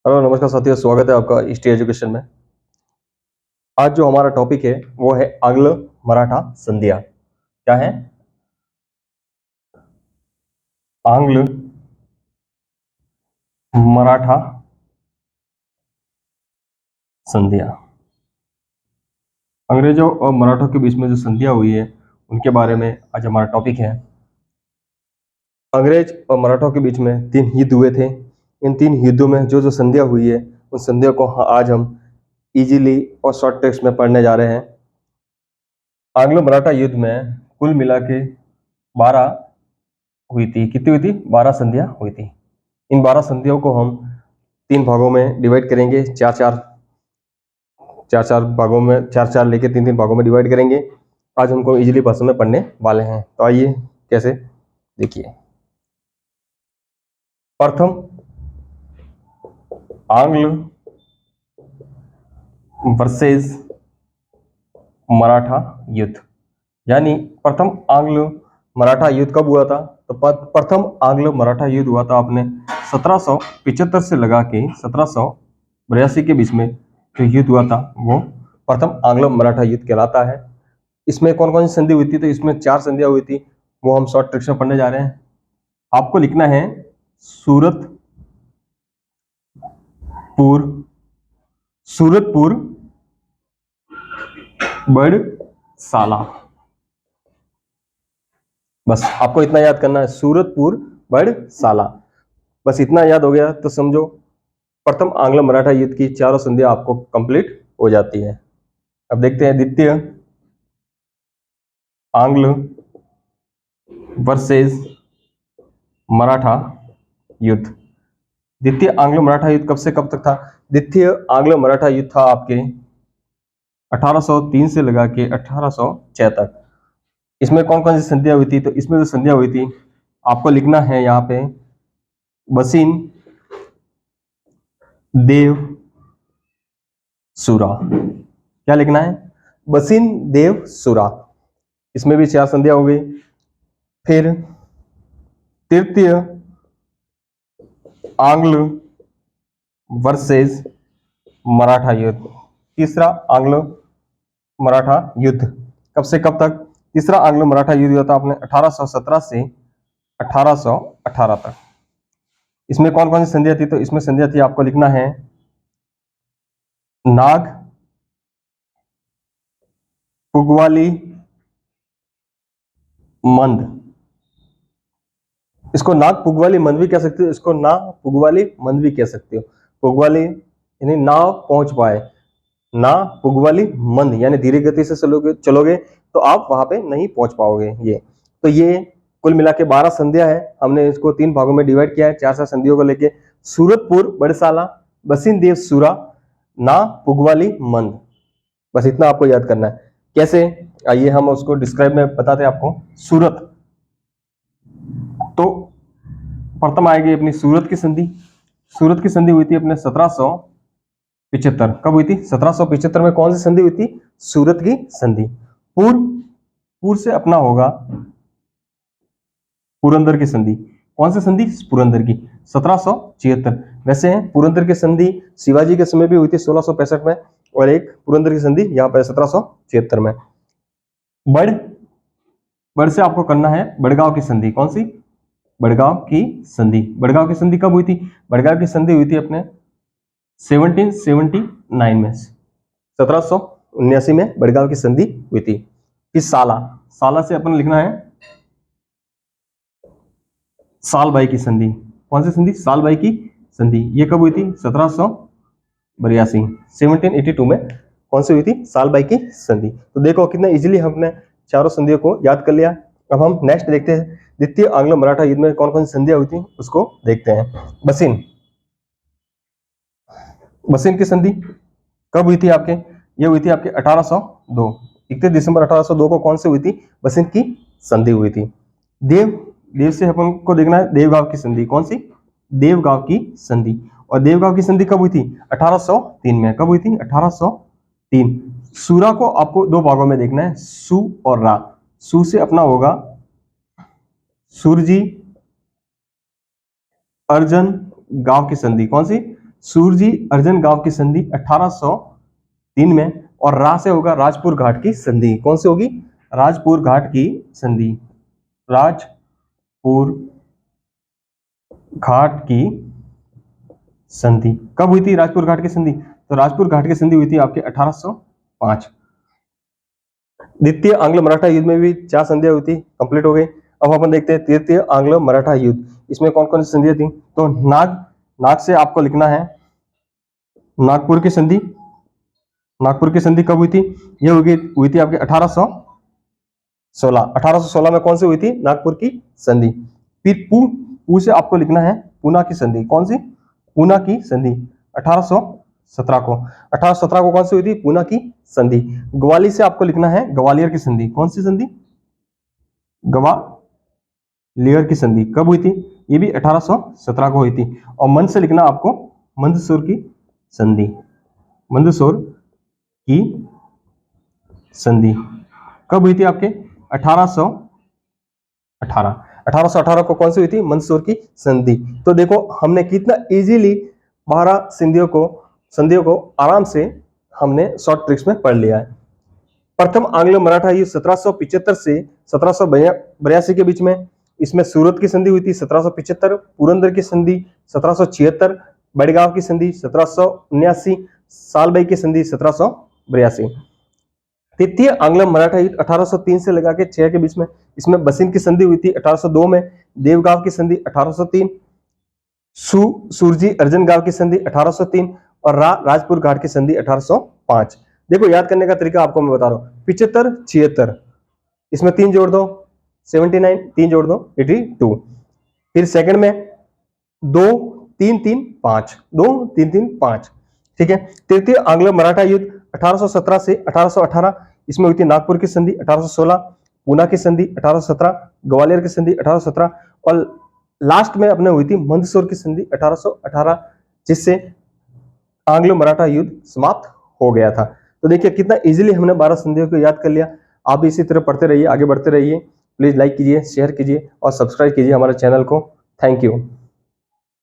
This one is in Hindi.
हेलो नमस्कार साथियों, स्वागत है आपका हिस्ट्री एजुकेशन में। आज जो हमारा टॉपिक है वो है आंग्ल मराठा संधियां। क्या है? आंग्ल मराठा संधियां। अंग्रेजों और मराठों के बीच में जो संधियां हुई है उनके बारे में आज हमारा टॉपिक है। अंग्रेज और मराठों के बीच में 3 युद्ध हुए थे। इन 3 युद्धों में जो जो संधियां हुई है उन संधियों को आज हम इजीली और शॉर्ट टेक्स्ट में पढ़ने जा रहे हैं। आंग्लो मराठा युद्ध में कुल मिला के 12 हुई थी। कितनी हुई थी? 12 संधियां हुई थी। इन 12 संधियों को हम 3 भागों में डिवाइड करेंगे। चार चार भागों में, चार चार लेके 3 3 भागों में डिवाइड करेंगे। आज हमको इजीली भाषा में पढ़ने वाले हैं। तो आइए कैसे देखिए। प्रथम आंग्ल वर्सेस मराठा युद्ध, यानी प्रथम आंग्ल मराठा युद्ध कब हुआ था? तो प्रथम आंग्ल मराठा युद्ध हुआ था अपने 1775 से लगा के 1782 के बीच में जो युद्ध हुआ था वो प्रथम आंग्ल मराठा युद्ध कहलाता है। इसमें कौन कौन सी संधि हुई थी? तो इसमें 4 संधियां हुई थी, वो हम शॉर्ट ट्रिक्स में पढ़ने जा रहे हैं। आपको लिखना है सूरतपुर बड़साला। बस आपको इतना याद करना है, सूरतपुर बड़साला। बस इतना याद हो गया तो समझो प्रथम आंग्ल मराठा युद्ध की चारों संधियां आपको कंप्लीट हो जाती है। अब देखते हैं द्वितीय आंग्ल वर्सेस मराठा युद्ध। द्वितीय आंग्ल मराठा युद्ध कब से कब तक था? द्वितीय आंग्ल मराठा युद्ध था आपके 1803 से लगा के 1806 तक। इसमें कौन कौन सी संधियां हुई थी? तो इसमें जो संधियां हुई थी आपको लिखना है यहाँ पे बसीन देव सुरा। क्या लिखना है? बसीन देव सुरा। इसमें भी 4 संधियां हो गई। फिर तृतीय आंग्ल वर्सेस मराठा युद्ध। तीसरा आंग्ल मराठा युद्ध कब से कब तक? तीसरा आंग्ल मराठा युद्ध हुआ था आपने 1817 से 1818 तक। इसमें कौन कौन सी संधियां थी? तो इसमें संधियां थी, आपको लिखना है नाग पुगवाली मंद। इसको नाग पुगवाली मंद भी कह सकते हो, इसको ना पुगवाली मंद भी कह सकते हो। पुगवाली यानी ना पहुंच पाए, ना पुगवाली मंद यानी धीरे गति से चलोगे तो आप वहां पे नहीं पहुंच पाओगे। ये कुल मिला के 12 संधियां है। हमने इसको 3 भागों में डिवाइड किया है, 4 संधियों को लेके। सूरतपुर बड़साला, बसीन देव सुरा, ना पुगवाली मंद। बस इतना आपको याद करना है। कैसे? आइए हम उसको डिस्क्राइब में बताते हैं आपको। सूरत तो प्रथम आएगी अपनी सूरत की संधि। सूरत की संधि हुई थी अपने 1775। कब हुई थी? 1775 में कौन सी संधि हुई थी? सूरत की संधि। पूर्व से अपना होगा पुरंदर की संधि। कौन सी संधि? पुरंदर की, 1776। वैसे पुरंदर की संधि शिवाजी के समय भी हुई थी 1665 में, और एक पुरंदर की संधि यहाँ पे 1776 में। बड़ से आपको करना है बड़गांव की संधि। कौन सी? बड़गांव की संधि। बड़गांव की संधि कब हुई थी? बड़गांव की संधि हुई थी अपने 1779 में, 1779 में बड़गांव की संधि हुई थी। फिर साला से अपन लिखना है सालबाई की संधि। कौन सी संधि? सालबाई की संधि। ये कब हुई थी? 1782, 1782 में कौन सी हुई थी? सालबाई की संधि। तो देखो कितना इजीली हमने चारों संधियों को याद कर लिया। अब हम नेक्स्ट देखते हैं द्वितीय आंग्ल मराठा युद्ध में कौन कौन सी संधियां हुई थी, उसको देखते हैं। बसीन की संधि कब हुई थी आपके? ये हुई थी आपके 1802, 31 दिसंबर 1802 को कौन सी हुई थी? बसीन की संधि हुई थी। देव से अपन को देखना है देवगांव की संधि। कौन सी? देवगांव की संधि। और देवगांव की संधि कब हुई थी? 1803 में। कब हुई थी? 1803। सूरा को आपको 2 भागों में देखना है, सु और रा। सु से अपना होगा सुरजी अर्जन गांव की संधि। कौन सी? सूरजी अर्जन गांव की संधि 1803 में, और रा से होगा राजपुर घाट की संधि। कौन सी होगी? राजपुर घाट की संधि। राजपुर घाट की संधि कब हुई थी? राजपुर घाट की संधि। तो राजपुर घाट की संधि हुई थी आपके 1805। द्वितीय आंग्ल मराठा युद्ध में भी 4 संधियां हुई थी, कंप्लीट हो गई। अब अपन देखते हैं तृतीय आंग्ल मराठा युद्ध, इसमें कौन कौन सी संधियां थी। तो नाग से आपको लिखना है नागपुर की संधि। नागपुर की संधि कब हुई थी? ये हुई थी आपके 1816। 1816 में कौन सी हुई थी? नागपुर की संधि। फिर पू से आपको लिखना है पूना की संधि। कौन सी? पूना की संधि 1817 को। 1817 को कौन सी हुई थी? पूना की संधि। ग्वालियर से आपको लिखना है ग्वालियर की संधि। कौन सी संधि? ग्वालियर की संधि कब हुई थी? ये भी 1817 को हुई थी। और मंद से लिखना आपको मंदसौर की संधि। मंदसौर की संधि कब हुई थी आपके? 1818। 1818 को कौन सी हुई थी? मंदसौर की संधि। तो देखो हमने कितना इजीली 12 संधियों को आराम से हमने शॉर्ट ट्रिक्स में पढ़ लिया है। प्रथम आंग्लो मराठा युद्ध 1775 से 1782 के बीच में, इसमें सूरत की संधि हुई थी 1775, पुरंदर की संधि 1776, बड़गांव की संधि 1779, सालबाई की संधि 1782। तृतीय आंग्ल मराठा युद्ध 1803 से लगा के 6 के बीच में, इसमें बसिन की संधि हुई थी 1802 में, देवगांव की संधि 1803, सूरजी अर्जन गांव की संधि 1803 और राजपुर घाट की संधि 1805। देखो याद करने का तरीका आपको मैं बता रहा हूं, 75 76, इसमें 3 जोड़ दो 79, 3 जोड़ दो 82। फिर सेकंड में 2 3 3 5, 2 3 3 5, ठीक है। तृतीय आंग्ल मराठा युद्ध 1817 से 1818, इसमें हुई थी नागपुर की संधि 1816, पूना की संधि 1817, ग्वालियर की संधि 1817 और लास्ट में अपने हुई थी मंदसौर की संधि 1818, जिससे आंग्लो मराठा युद्ध समाप्त हो गया था। तो देखिए कितना इजीली हमने 12 संधियों को याद कर लिया। आप भी इसी तरह पढ़ते रहिए, आगे बढ़ते रहिए। प्लीज लाइक कीजिए, शेयर कीजिए और सब्सक्राइब कीजिए हमारे चैनल को। Thank you.